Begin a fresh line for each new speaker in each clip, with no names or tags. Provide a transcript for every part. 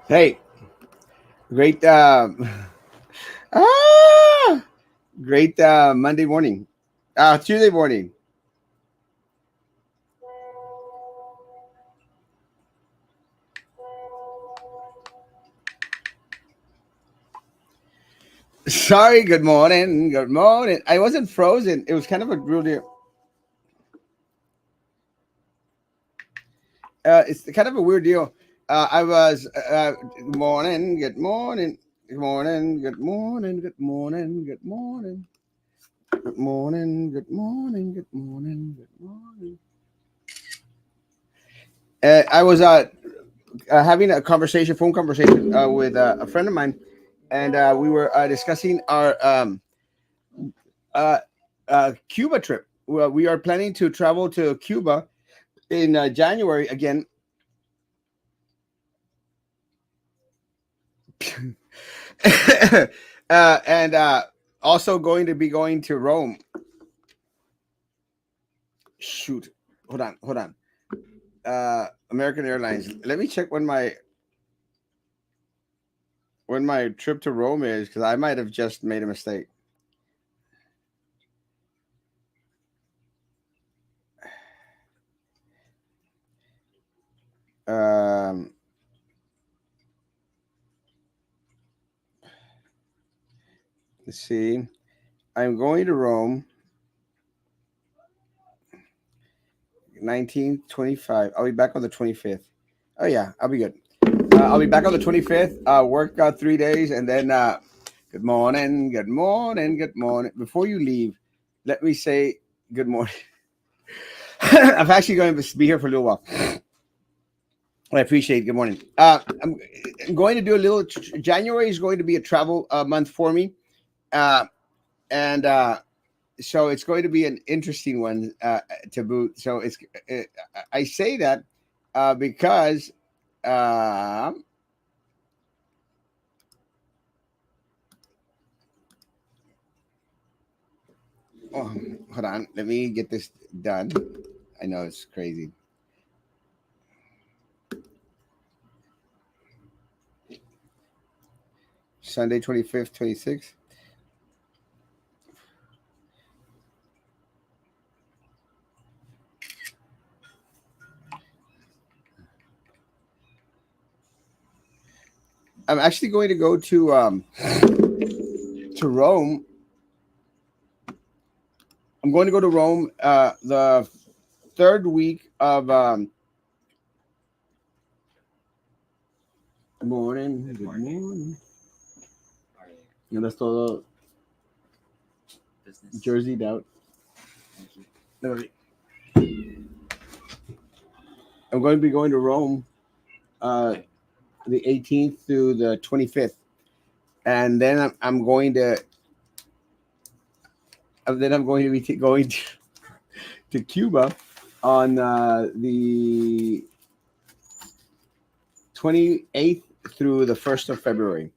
Hey, great, ah, great Monday morning, Tuesday morning. Sorry, good morning, good morning. I wasn't frozen. It was kind of a really, it's kind of a weird deal. I was, good morning, good morning, good morning, good morning, good morning, good morning, good morning, good morning, good morning, good morning. I was having a conversation, phone conversation, with a friend of mine, and we were discussing our uh, Cuba trip. Well, we are planning to travel to Cuba in January again, and also going to be going to Rome. Shoot, hold on. American Airlines. Let me check when my trip to Rome is, because I might have just made a mistake. Um, let's see. I'm going to Rome 19th, 25. I'll be back on the 25th. Oh, yeah, I'll be good. I'll be back on the 25th. Work 3 days, and then good morning, good morning, good morning. Before you leave, let me say good morning. I'm actually going to be here for a little while. I appreciate it. Good morning. I'm going to do a little. January is going to be a travel month for me, uh, and so it's going to be an interesting one to boot. So uh, I say that because uh, oh, hold on, let me get this done. I know it's crazy. Sunday 25th, 26th. I'm actually going to go to Rome. I'm going to go to Rome the third week of morning. Good morning. And that's todo
Business.
jerseyed out.
Thank you.
I'm going to be going to Rome uh,
Okay.
the 18th through the 25th, and then I'm going to be going to Cuba on the 28th through the 1st of February.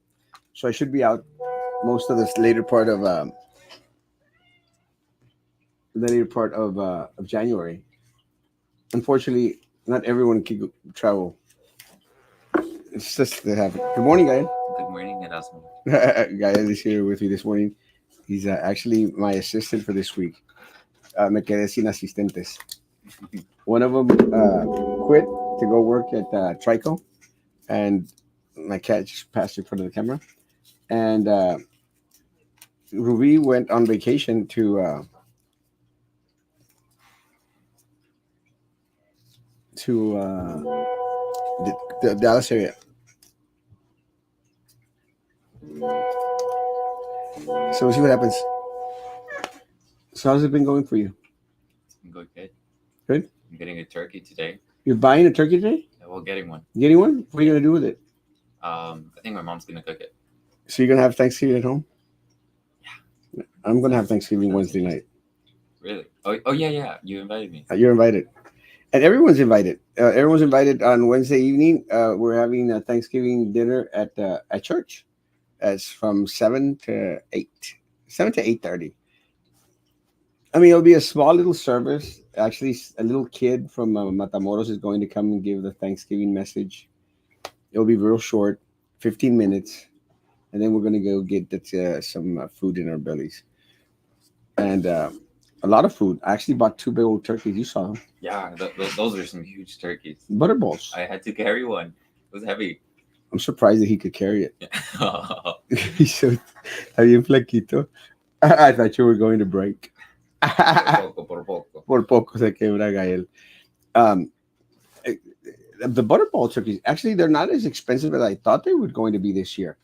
So I should be out most of this later part of of January. Unfortunately, not everyone can travel. It's just that happen. Good morning, Gael.
Good morning, Erasmo.
Gael is here with me this morning. He's actually my assistant for this week. Me quedé sin asistentes. One of them quit to go work at Trico, and my cat just passed in front of the camera. And Ruby went on vacation to the Dallas area. So we'll see what happens. So how's it been going for you?
It's been going good.
Good.
I'm getting a turkey today.
You're buying a turkey today?
Yeah, well, getting one.
Getting one? What are you
Yeah.
gonna do with it?
I think my mom's gonna cook it.
So you're gonna have Thanksgiving at home?
Yeah.
I'm gonna have Thanksgiving
Sounds
Wednesday night.
interesting. Really? Oh yeah, yeah. You invited me.
You're invited, and everyone's invited. Everyone's invited on Wednesday evening. We're having a Thanksgiving dinner at church. It's from 7 to 8, 7 to 8:30. I mean, it'll be a small little service. Actually, a little kid from Matamoros is going to come and give the Thanksgiving message. It'll be real short, 15 minutes, and then we're gonna go get some food in our bellies and a lot of food. I actually bought two big old turkeys. You saw them,
Yeah, those are some huge turkeys.
butterballs.
I had to carry one. It was heavy.
I'm surprised that he could carry it.
Yeah.
He's so está bien flaquito. I thought you were going to break.
Por poco, por poco.
Por poco se quebra Gael. Um, eh, the butterball turkeys, actually, they're not as expensive as I thought they were going to be this year.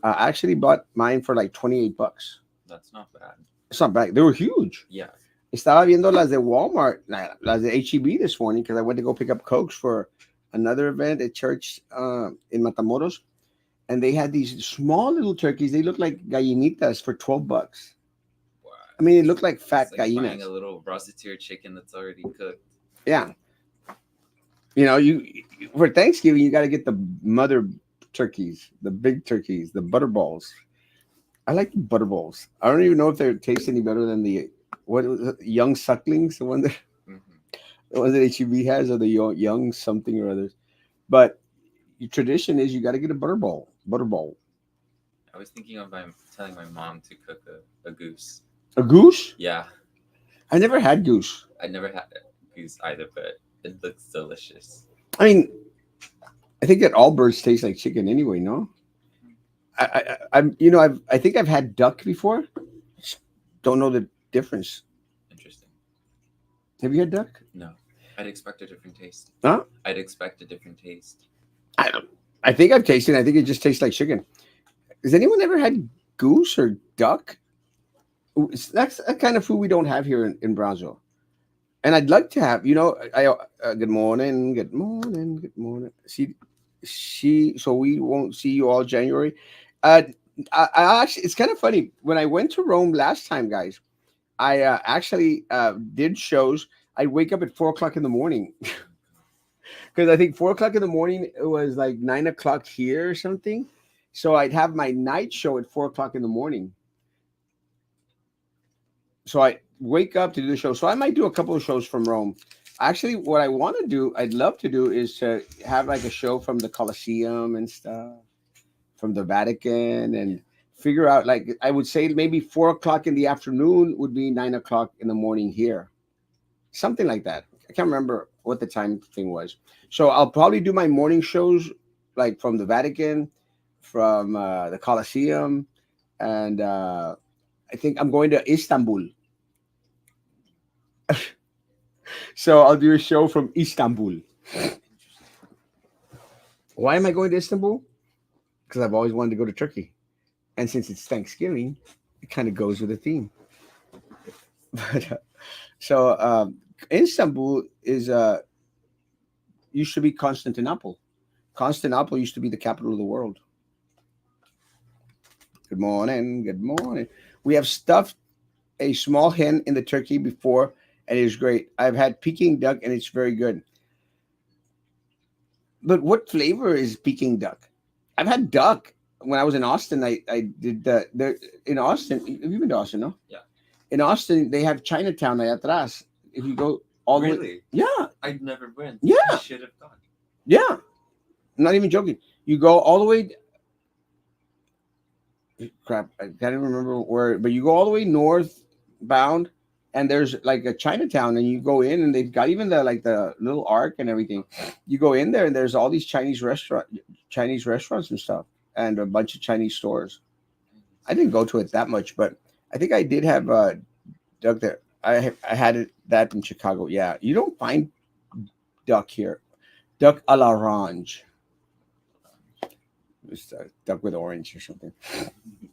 I actually bought mine for like 28 bucks.
That's not bad.
It's not bad. They were huge.
Yeah.
Estaba viendo las de Walmart, las de HEB this morning because I went to go pick up Cokes for another event at church in Matamoros. And they had these small little turkeys. They look like gallinitas for 12 bucks.
Wow.
I mean, it looked like fat
It's like buying
gallinas.
a little roasted chicken that's already cooked.
Yeah. You know, you for Thanksgiving, you got to get the mother turkeys, the big turkeys, the butterballs. I like the butterballs. I don't even know if they taste any better than the what was it, young sucklings,
Hmm.
the ones that HEB has, or the young something or others. But your tradition is you got to get a butterball. Butterball.
I was thinking of telling my mom to cook a goose.
A goose?
Yeah,
I never had goose.
I never had a goose either, but it looks delicious.
I mean, I think that all birds taste like chicken anyway. No, I'm I think I've had duck before. Just don't know the difference.
Interesting.
Have you had duck?
No, I'd expect a different taste.
Huh?
I'd expect a different taste.
I don't. I think I've tasted. I think it just tastes like chicken. Has anyone ever had goose or duck? That's a kind of food we don't have here in Brownsville. And I'd like to have. Good morning, good morning, good morning. So we won't see you all January. Uh, I actually, it's kind of funny. When I went to Rome last time, guys, I actually did shows. I'd wake up at 4 o'clock in the morning because I think 4 o'clock in the morning it was like 9 o'clock here or something. So I'd have my night show at 4 o'clock in the morning. So I wake up to do the show. So I might do a couple of shows from Rome. Actually, what I want to do, I'd love to do, is to have like a show from the Colosseum and stuff, from the Vatican, and figure out like I would say maybe 4 o'clock in the afternoon would be 9 o'clock in the morning here, something like that. I can't remember what the time thing was. So I'll probably do my morning shows like from the Vatican, from the Colosseum, and I think I'm going to Istanbul. So I'll do a show from Istanbul. Why am I going to Istanbul? Because I've always wanted to go to Turkey. And since it's Thanksgiving, it kind of goes with the theme. But Istanbul is used to be Constantinople. Constantinople used to be the capital of the world. Good morning. Good morning. We have stuffed a small hen in the turkey before, and it is great. I've had Peking duck, and it's very good. But what flavor is Peking duck? I've had duck when I was in Austin. I did the in Austin. Have you been to Austin? No.
Yeah.
In Austin, they have Chinatown allá atrás. If you go all the way,
Really?
yeah,
I'd never went.
Yeah.
I should have gone.
yeah. I'm not even joking. You go all the way. Crap, I can't even remember where, but you go all the way northbound, and there's like a Chinatown, and you go in, and they've got even the little arc and everything. You go in there, and there's all these Chinese restaurants and stuff, and a bunch of Chinese stores. I didn't go to it that much, but I think I did have duck there. I had that in Chicago. Yeah, you don't find duck here. Duck à l'orange. Just duck with orange or something.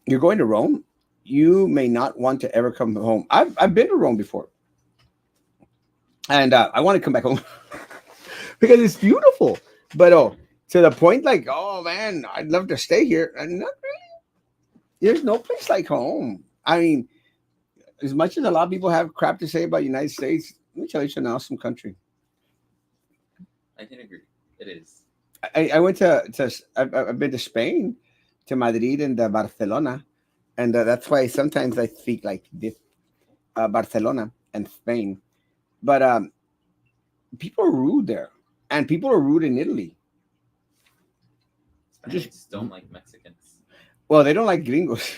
You're going to Rome. You may not want to ever come home. I've been to Rome before, and I want to come back home because it's beautiful. But to the point like, oh man, I'd love to stay here. And not really. There's no place like home. I mean, as much as a lot of people have crap to say about the United States, let me tell you, it's an awesome country.
I can agree. It is.
I went I've been to Spain, to Madrid and Barcelona, and that's why sometimes I speak like this, Barcelona and Spain. But people are rude there, and people are rude in Italy.
I
Just
just don't like Mexicans.
well, they don't like gringos.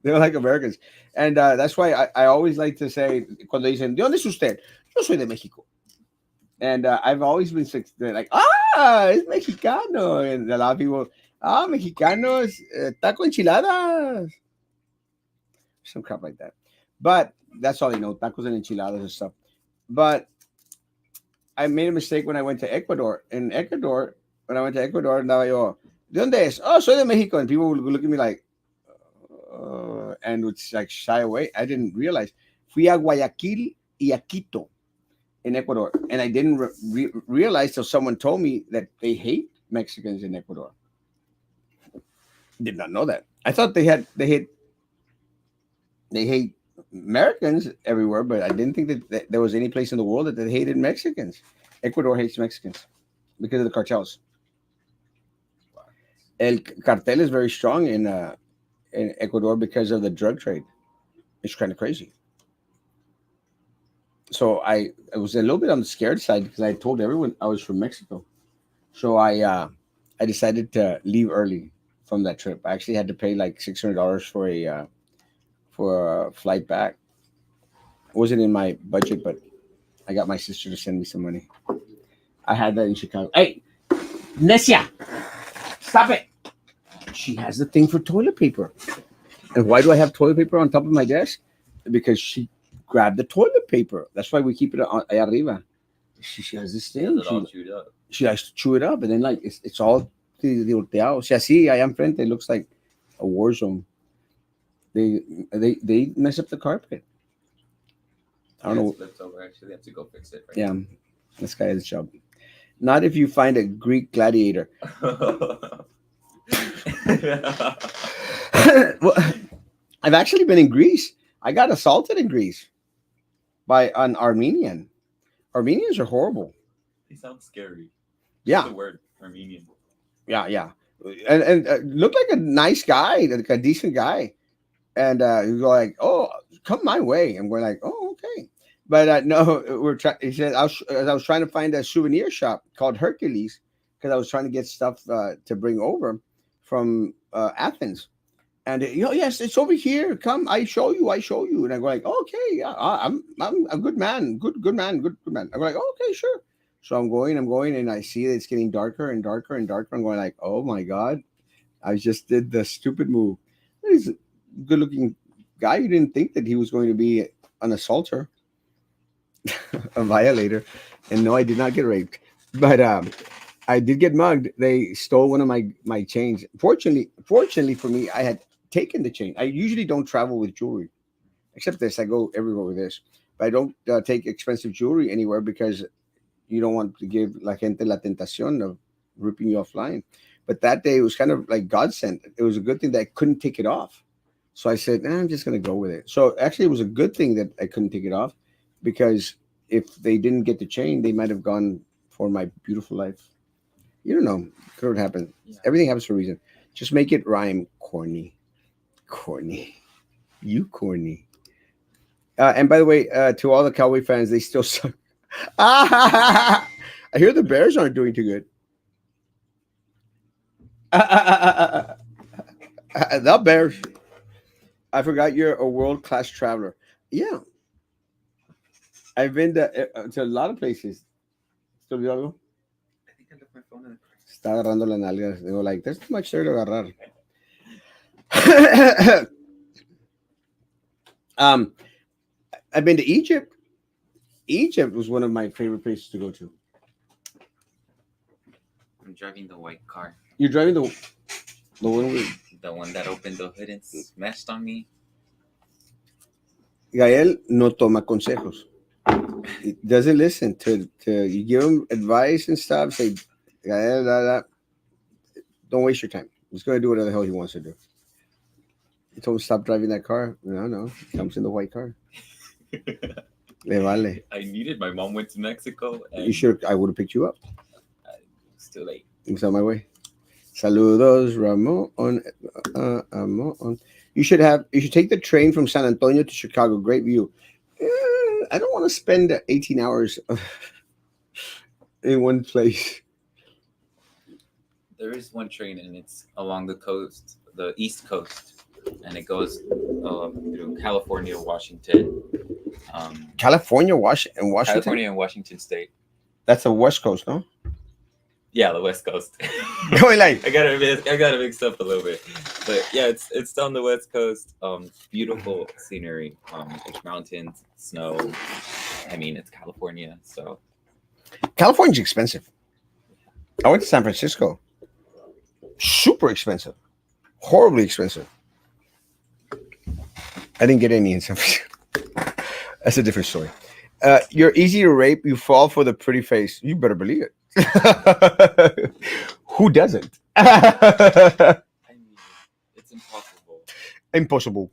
They don't like Americans, and that's why I always like to say cuando dicen ¿De dónde es usted? Yo soy de México, and I've always been they're like es mexicano, and a lot of people mexicanos taco enchiladas, some crap like that, but that's all they know, tacos and enchiladas and stuff. But I made a mistake when I went to Ecuador. In Ecuador, when I went to Ecuador, andaba yo, ¿de dónde es? Oh, soy de Mexico. And people would look at me like, and would like shy away. I didn't realize. Fui a Guayaquil y a Quito in Ecuador. And I didn't realize till someone told me that they hate Mexicans in Ecuador. Did not know that. I thought they hate Americans everywhere, but I didn't think that there was any place in the world that they hated Mexicans. Ecuador hates Mexicans because of the cartels. El cartel is very strong in Ecuador because of the drug trade. It's kind of crazy. So I was a little bit on the scared side because I told everyone I was from Mexico. So I decided to leave early from that trip. I actually had to pay like $600 for a flight back. It wasn't in my budget, but I got my sister to send me some money. I had that in Chicago. Hey, Nesia, stop it! She has the thing for toilet paper. And why do I have toilet paper on top of my desk? Because she grabbed the toilet paper. That's why we keep it on allá arriba. She has this thing.
It all chewed up.
She likes to chew it up, and then like it's all volteado. O sea, así allá enfrente it looks like a war zone. They they mess up the carpet. I don't
Yeah,
know.
it's flipped over. Actually, I have to go fix it right
Yeah, this guy has a job. Not if you find a Greek gladiator.
now.
Well, I've actually been in Greece. I got assaulted in Greece by an Armenian. Armenians are horrible.
They sound scary.
Yeah,
The word Armenian.
yeah. And looked like a nice guy, like a decent guy. And you go like, "Oh, come my way." I'm going like, "Oh, okay." But no, we're trying. He said I was trying to find a souvenir shop called Hercules because I was trying to get stuff to bring over from Athens. And yes, it's over here. Come, I show you. I show you. And I go like, okay, yeah, I'm a good man, good man, good man. I go like, okay, sure. So I'm going, and I see that it's getting darker and darker and darker. I'm going like, oh my god, I just did the stupid move. He's a good looking guy. You didn't think that he was going to be an assaulter, a violator, and no, I did not get raped, but I did get mugged. They stole one of my chains. Fortunately for me, I had taken the chain. I usually don't travel with jewelry, except this. I go everywhere with this, but I don't take expensive jewelry anywhere because you don't want to give la gente la tentación of ripping you offline. But that day it was kind of like God sent. It was a good thing that I couldn't take it off. So I said, I'm just gonna go with it. So actually, it was a good thing that I couldn't take it off because if they didn't get the chain, they might have gone for my beautiful life. You don't know. Could happen.
Yeah.
Everything happens for a reason. Just make it rhyme. Corny. Corny. You corny. And by the way, to all the Cowboy fans, they still suck. I hear the Bears aren't doing too good. The Bears. I forgot you're a world class traveler. Yeah, I've been to a lot of places. ¿Te olvidó algo?
I think I left my phone in the car.
Está agarrando las nalgas. They were like, there's too much there to agarrar. um, I've been to Egypt. Egypt was one of my favorite places to go to.
I'm driving the white car.
You're driving the one with
The one that opened the hood and smashed on me.
Gael no toma consejos. He doesn't listen to you give him advice and stuff. Say, Gael, don't waste your time. He's going to do whatever the hell he wants to do. You told him stop driving that car. No, he comes in the white car. Le vale.
I needed. My mom went to Mexico. And
You should. I would have picked you up.
It's too late.
It was on my way. Saludos, Ramon. Ramon. You should take the train from San Antonio to Chicago. Great view. I don't want to spend 18 hours in one place.
there is one train, and it's along the coast, the East Coast, and it goes through California, Washington, um,
California, Washington.
California and Washington State.
That's the West Coast, no?
Yeah, the West Coast.
Going like
I got to mix up a little bit, but yeah, it's on the West Coast. Beautiful scenery. There's mountains, snow. I mean, it's California, so
California's expensive. I went to San Francisco. Super expensive. Horribly expensive. I didn't get any in San Francisco. That's a different story. You're easy to rape. You fall for the pretty face. You better believe it. Who doesn't?
I mean, it's impossible.
Impossible.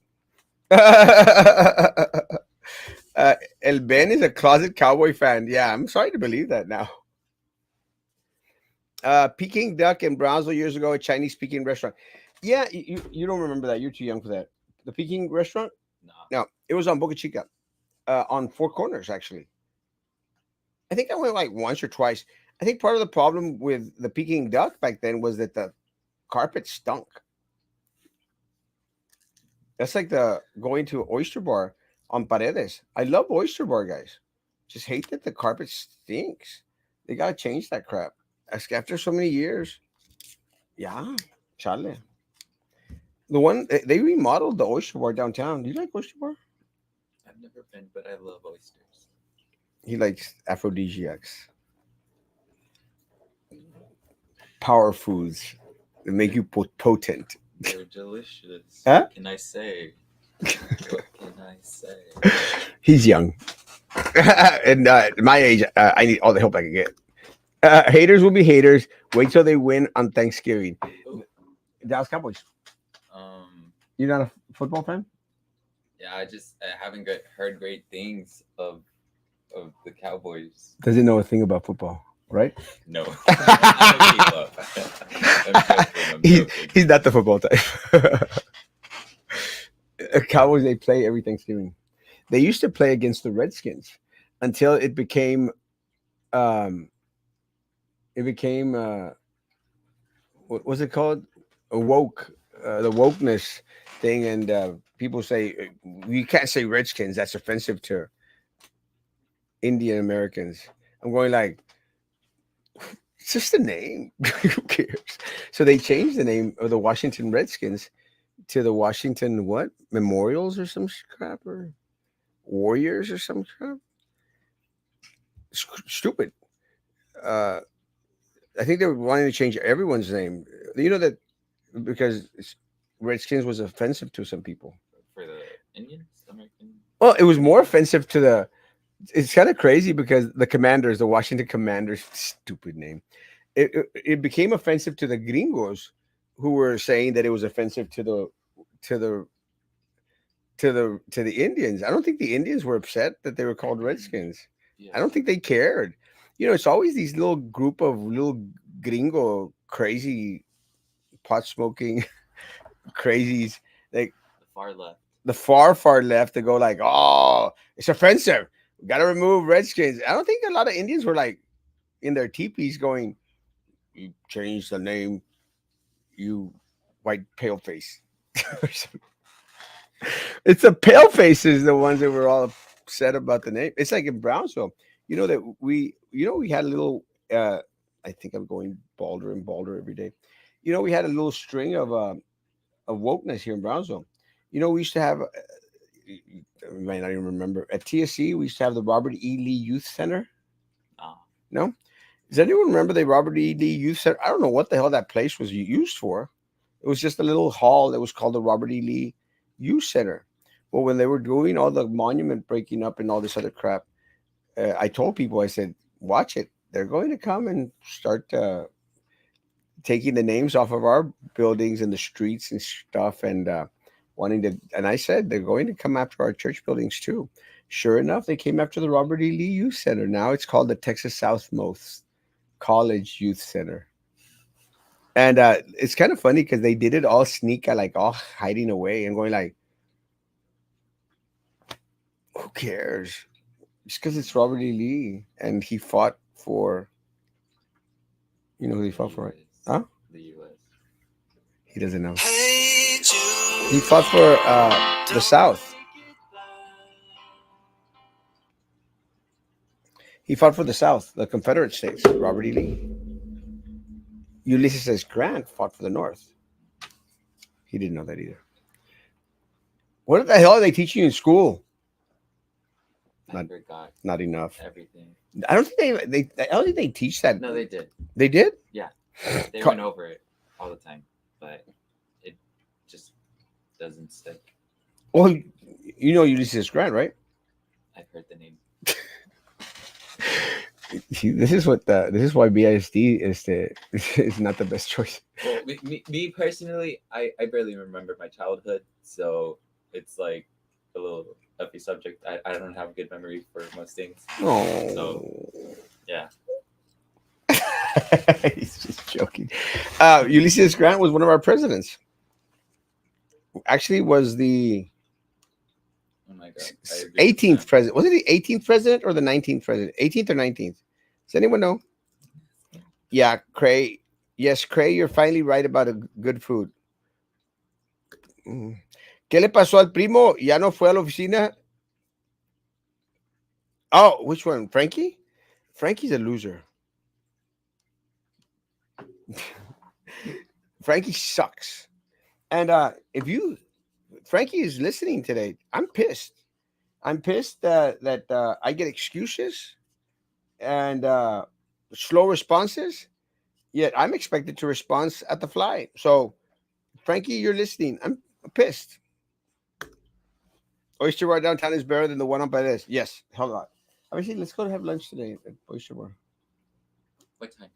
El Ben is a closet cowboy fan. Yeah, I'm sorry to believe that now. Peking duck in Brownsville years ago, a Chinese speaking restaurant. Yeah, you don't remember that. You're too young for that. The Peking restaurant?
Nah.
No, it was on Boca Chica, on Four Corners, actually. I think I went like once or twice. I think part of the problem with the Peking duck back then was that the carpet stunk. That's like the going to an oyster bar on Paredes. I love oyster bar, guys. Just hate that the carpet stinks. They gotta change that crap. After so many years. Yeah, chale. The one they remodeled the oyster bar downtown. Do you like oyster bar?
I've never been, but I love oysters.
He likes aphrodisiacs, power foods that make you potent.
They're delicious.
Huh?
What can I say? What can I say?
He's young, and my age, I need all the help I can get. Haters will be haters. Wait till they win on Thanksgiving.
Ooh.
Dallas Cowboys.
Um,
You're not a football fan?
yeah, I haven't heard great things of the Cowboys.
Doesn't know a thing about football, right?
No, I don't keep up. I'm joking. I'm
He,
joking.
he's not the football type. Cowboys, they play every Thanksgiving. They used to play against the Redskins until um it became what was it called, a woke the wokeness thing, and people say you can't say Redskins, that's offensive to Indian Americans. I'm going like, it's just a name. Who cares? So they changed the name of the Washington Redskins to the Washington what, Memorials or some crap, or Warriors or some crap. Stupid. uh I think they were wanting to change everyone's name. You know that because Redskins was offensive to some people.
For the Indians, American.
Well, it was more offensive to the. It's kind of crazy because the Commanders, the Washington Commanders, stupid name. It became offensive to the Gringos, who were saying that it was offensive to the to the Indians. I don't think the Indians were upset that they were called Redskins.
Yeah.
I don't think they cared. You know, it's always these little group of little gringo crazy pot smoking crazies, like
The far left.
the far left, to go like, oh, it's offensive. We got to remove Redskins. I don't think a lot of Indians were like in their teepees going, you change the name, you white pale face. It's the pale faces, the ones that were all upset about the name. It's like in Brownsville, you know that we had a little. I think I'm going balder and balder every day. You know, we had a little string of wokeness here in Brownsville. You know, we used to have. You might not even remember at TSC. We used to have the Robert E. Lee Youth Center.
Ah,
No, does anyone remember the Robert E. Lee Youth Center? I don't know what the hell that place was used for. It was just a little hall that was called the Robert E. Lee Youth Center. Well, when they were doing all the monument breaking up and all this other crap, I told people, I said, watch it. They're going to come and start taking the names off of our buildings and the streets and stuff, and wanting to. And I said, they're going to come after our church buildings too. Sure enough, they came after the Robert E. Lee Youth Center. Now it's called the Texas Southmost College Youth Center. And it's kind of funny because they did it all sneaky, like all hiding away and going like, who cares? Just because it's Robert E. Lee and he fought for, you know who he fought for, right?
anyways.
Huh?
the U.S.
He doesn't know. He fought for the South. He fought for the South, the Confederate States. Robert E. Lee. Ulysses S. Grant fought for the North. He didn't know that either. What the hell are they teaching you in school?
I
Not,
forgot
not enough.
everything.
I don't think I don't think they teach that.
No, they did.
They did?
Yeah, they
Co-
went over it all the time, but it just doesn't stick.
Well, you know Ulysses S. Grant, right?
I've heard the name.
See, this is why BISD is not the best choice.
Well, me personally, I barely remember my childhood, so it's like a little uppy subject. I don't have a good memory for most things.
Oh,
So, yeah.
He's just joking. Ulysses Grant was one of our presidents. Actually, was the
Oh my god. I agree with
18th
that.
president. Was it the 18th president or the 19th president? 18th or 19th? Does anyone know? Yeah, Cray. Yes, Cray, you're finally right about a good food. Mm. ¿Qué le pasó al primo? ¿Ya no fue a la oficina? Oh, which one? Frankie? Frankie's a loser. Frankie sucks. And if you, Frankie is listening today, I'm pissed. I'm pissed that I get excuses and slow responses, yet I'm expected to respond at the fly. So, Frankie, you're listening. I'm pissed. Oyster Bar downtown is better than the one on by this. Yes. Hold on. Obviously, let's go to have lunch today at Oyster Bar
What time?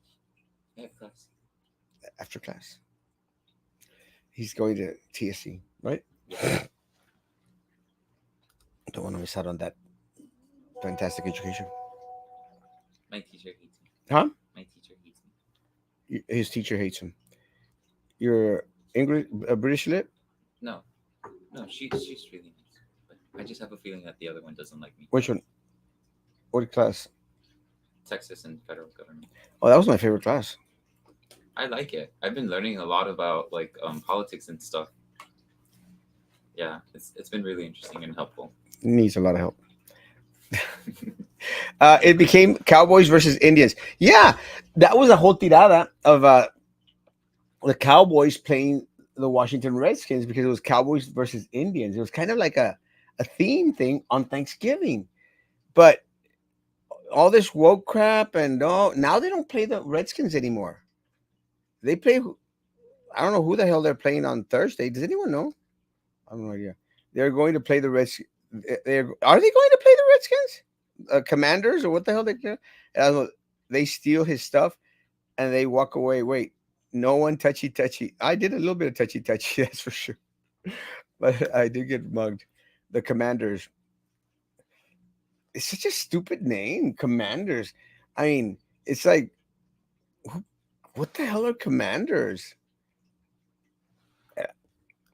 I have class.
after class. He's going to TSC, right?
Yeah.
Don't want to miss out on that fantastic education.
My teacher hates me.
Huh?
My teacher hates me.
His teacher hates him. You're English, British lit?
No, no, she's really nice. But I just have a feeling that the other one doesn't like me.
Which one? What class?
Texas and federal government.
Oh, that was my favorite class.
I like it. I've been learning a lot about like politics and stuff. Yeah, it's been really interesting and helpful.
It needs a lot of help. It became Cowboys versus Indians. Yeah, that was a whole tirada of the Cowboys playing the Washington Redskins because it was Cowboys versus Indians. It was kind of like a theme thing on Thanksgiving. But all this woke crap and now they don't play the Redskins anymore. They play. I don't know who the hell they're playing on Thursday. Does anyone know? I have no idea. They're going to play the Redskins. Are they going to play the Redskins? Commanders or what the hell they do? They steal his stuff and they walk away. Wait, no one touchy. I did a little bit of touchy, that's for sure. But I did get mugged. The Commanders. It's such a stupid name, Commanders. I mean, it's like, what the hell are Commanders?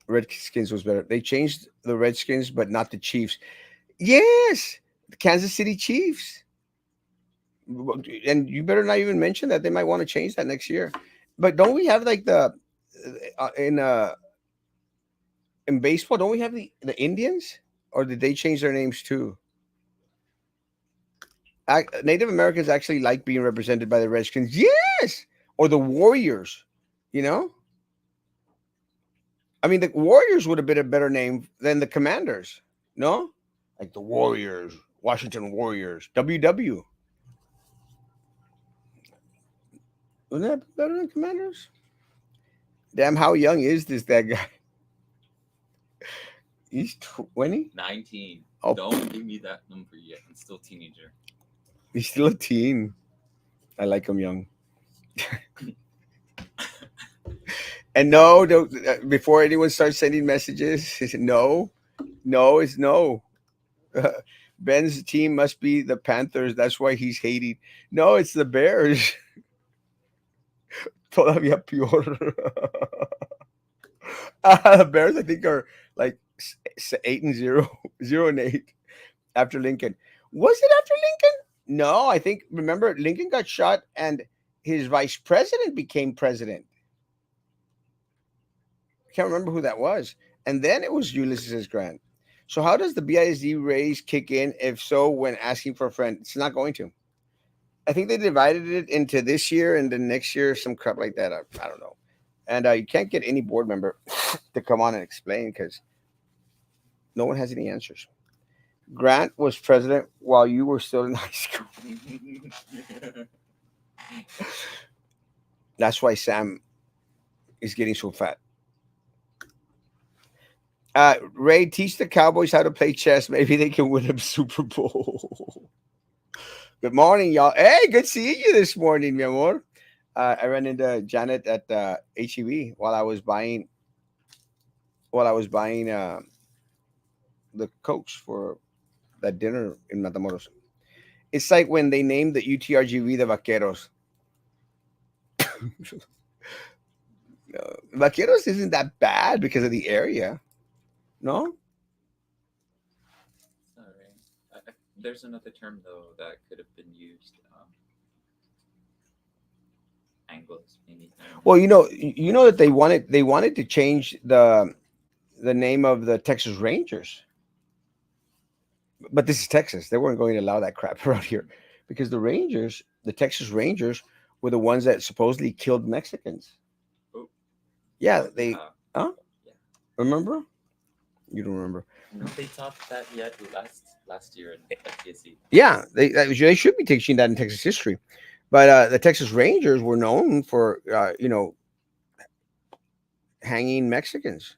Redskins was better. They changed the Redskins, but not the Chiefs. Yes, the Kansas City Chiefs. And you better not even mention that they might want to change that next year. But don't we have like the in baseball? Don't we have the Indians, or did they change their names too? Native Americans actually like being represented by the Redskins. Yes, or the Warriors. You know, I mean, the Warriors would have been a better name than the Commanders. No, like the Warriors, Washington Warriors, WW. Wouldn't that be better than Commanders? Damn, how young is that guy? He's 20.
19.
Oh,
Don't give me that number yet. I'm still a teenager.
he's still a teen. I like him young. And no, don't, before anyone starts sending messages, no, it's no. Ben's team must be the Panthers. That's why he's hating. No, it's the Bears. Todavía peor. The Bears, I think, are like 8-0, 0-8 after Lincoln. Was it after Lincoln? No, I think, remember, Lincoln got shot and his vice president became president. I can't remember who that was. And then it was Ulysses S. Grant. So how does the BISD raise kick in? If so, when asking for a friend, it's not going to. I think they divided it into this year and then next year, some crap like that. I don't know. And you can't get any board member to come on and explain because no one has any answers. Grant was president while you were still in high school. That's why Sam is getting so fat. Ray, teach the Cowboys how to play chess. Maybe they can win a Super Bowl. Good morning, y'all. Hey, good seeing you this morning, mi amor. I ran into Janet at HEB while I was buying the Cokes for that dinner in Matamoros. It's like when they named the UTRGV the Vaqueros. Vaqueros isn't that bad because of the area, no?
Sorry. There's another term though that could have been used. Anglos, maybe. I don't know.
Well, you know that they wanted to change the name of the Texas Rangers, but this is Texas. They weren't going to allow that crap around here because the Texas Rangers, were the ones that supposedly killed Mexicans.
Oh,
Yeah,
oh,
they.
yeah,
Huh?
yeah.
Remember? You don't remember?
No, they taught that yet last year in FTSE.
Yeah, they should be teaching that in Texas history, but the Texas Rangers were known for hanging Mexicans.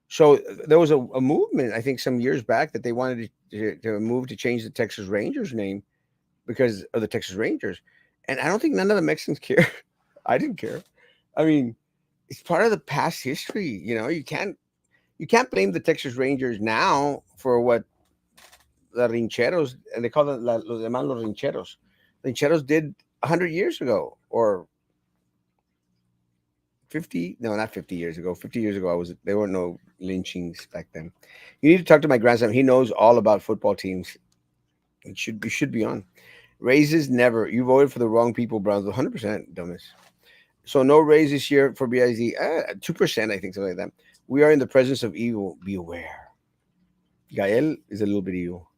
So there was a movement, I think, some years back that they wanted to move to change the Texas Rangers name because of the Texas Rangers, and I don't think none of the Mexicans care. I didn't care. I mean, it's part of the past history. You can't blame the Texas Rangers now for what the Rincheros, and they call them los demás los Rincheros. Rincheros did 100 years ago, or 50, no, not 50 years ago. 50 years ago, there were no lynchings back then. You need to talk to my grandson. He knows all about football teams. You should be on. Raises never. You voted for the wrong people, Browns. 100% dumbest. So no raise this year for BIZ. 2%, I think, something like that. We are in the presence of evil. Be aware. Gael is a little bit evil.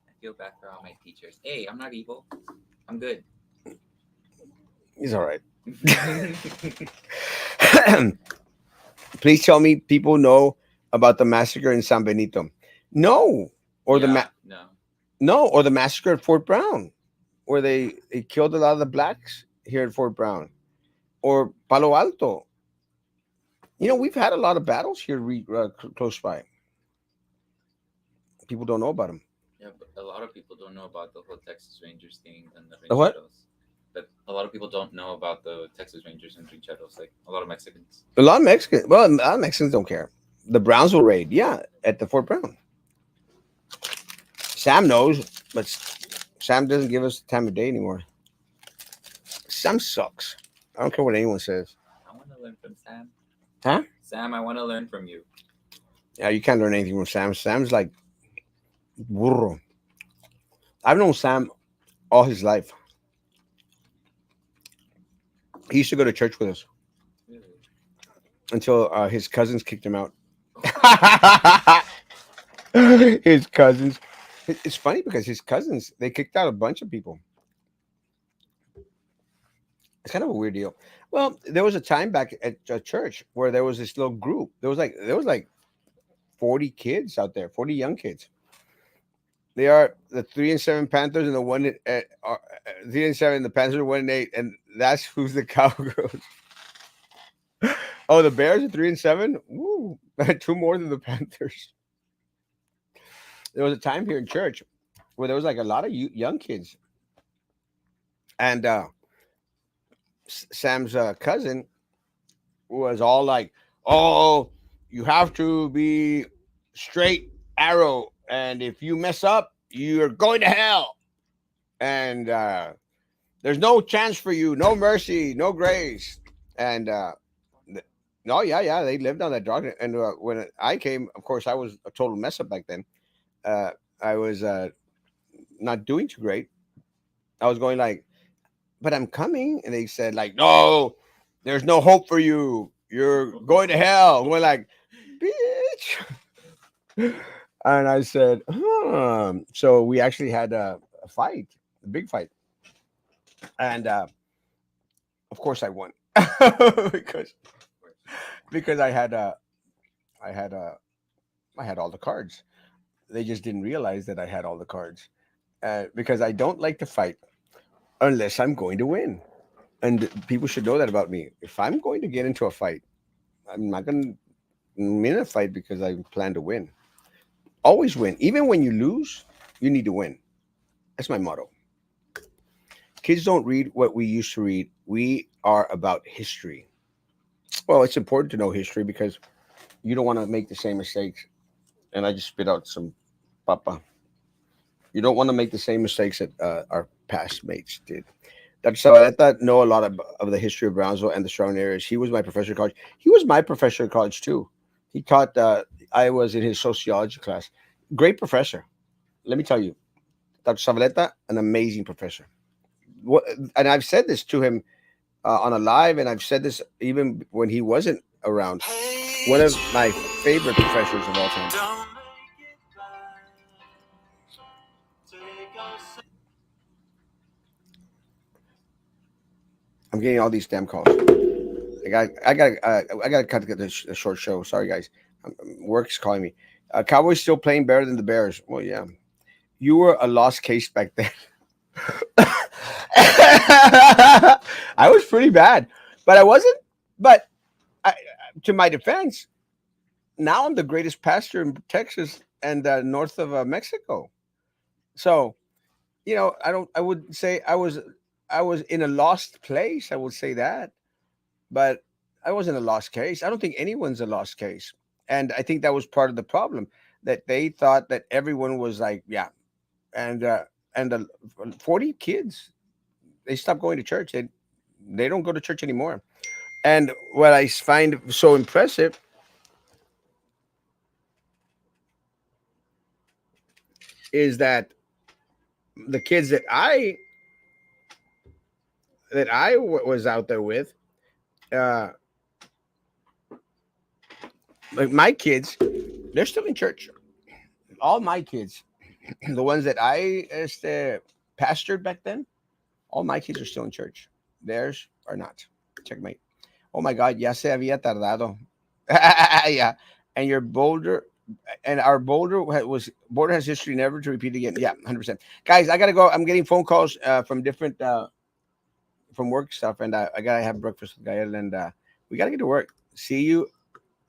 I feel bad for all my teachers. Hey, I'm not evil. I'm good.
He's all right. Please tell me people know about the massacre in San Benito. No, or
Yeah, no.
or the massacre at Fort Brown, where they killed a lot of the blacks here at Fort Brown, or Palo Alto. We've had a lot of battles here close by. People don't know about them.
Yeah, but a lot of people don't know about the whole Texas Rangers thing and the
The what?
Rancheros. But a lot of people don't know about the Texas Rangers and Rancheros. Like a lot of Mexicans.
A lot of Mexicans. Well, a lot of Mexicans don't care. The Browns will raid. Yeah, at the Fort Brown. Sam knows, but Sam doesn't give us the time of day anymore. Sam sucks. I don't care what anyone says.
I want to learn from Sam.
Huh?
Sam, I want to learn from you.
Yeah, you can't learn anything from Sam. Sam's like burro. I've known Sam all his life. He used to go to church with us
Really?
until his cousins kicked him out. His cousins. It's funny because his cousins, they kicked out a bunch of people. It's kind of a weird deal. Well, there was a time back at church where there was this little group. There was like 40 kids out there, 40 young kids. They are the 3-7 Panthers and the 3-7. The Panthers are 1-8, and that's who's the Cowgirls. Oh, the Bears are 3-7. Woo, two more than the Panthers. There was a time here in church where there was like a lot of young kids, and Sam's cousin was all like, "Oh, you have to be straight arrow, and if you mess up, you're going to hell, and there's no chance for you, no mercy, no grace." And no, yeah, they lived on that drug. And when I came, of course, I was a total mess up back then. Uh, I was not doing too great. I was going like, "But I'm coming," and they said like, "No, there's no hope for you. You're going to hell. We're like, bitch. And I said, So we actually had a fight, a big fight. And of course I won. because because I had I had all the cards. They just didn't realize that I had all the cards. Because I don't like to fight unless I'm going to win. And people should know that about me. If I'm going to get into a fight, I'm not going to win a fight because I plan to win. Always win. Even when you lose, you need to win. That's my motto. Kids don't read what we used to read. We are about history. Well, it's important to know history because you don't want to make the same mistakes. And I just spit out some papa. You don't want to make the same mistakes that our past mates did. Dr. Sabaleta know a lot of the history of Brownsville and the surrounding areas. He was my professor at college. He was my professor at college too. He taught. I was in his sociology class. Great professor. Let me tell you, Dr. Sabaleta, an amazing professor. What, and I've said this to him on a live, and I've said this even when he wasn't around. One of my favorite professors of all time. I'm getting all these damn calls. I got to cut this a short show. Sorry, guys. Work's calling me. Cowboys still playing better than the Bears. Well, yeah. You were a lost case back then. I was pretty bad, but I wasn't. But I, to my defense, now I'm the greatest pastor in Texas and north of Mexico. So I don't. I would say I was in a lost place. I would say that, but I wasn't a lost case. I don't think anyone's a lost case, and I think that was part of the problem that they thought that everyone was like, yeah, and uh, and 40 kids they stopped going to church. They don't go to church anymore. And what I find so impressive is that the kids was out there with, uh, like my kids, they're still in church. All my kids, the ones that I pastored back then, all my kids are still in church. Theirs are not. Checkmate. Oh my God, ya se había tardado. Yeah, and your Boulder and our Boulder has history never to repeat again. Yeah, 100%. Guys, I gotta go. I'm getting phone calls from different from work stuff, and I gotta have breakfast with Gael, and we gotta get to work. See you.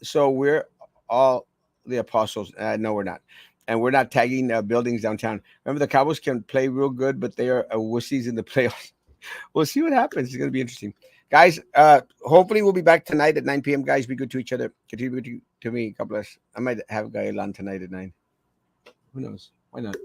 So we're all the apostles. No, we're not. And we're not tagging buildings downtown. Remember, the Cowboys can play real good, but they are wussies in the playoffs. We'll see what happens. It's going to be interesting. Guys, hopefully we'll be back tonight at 9 p.m. Guys, be good to each other. Contribute to me. God bless. I might have Gael on tonight at 9. Who knows? Why not?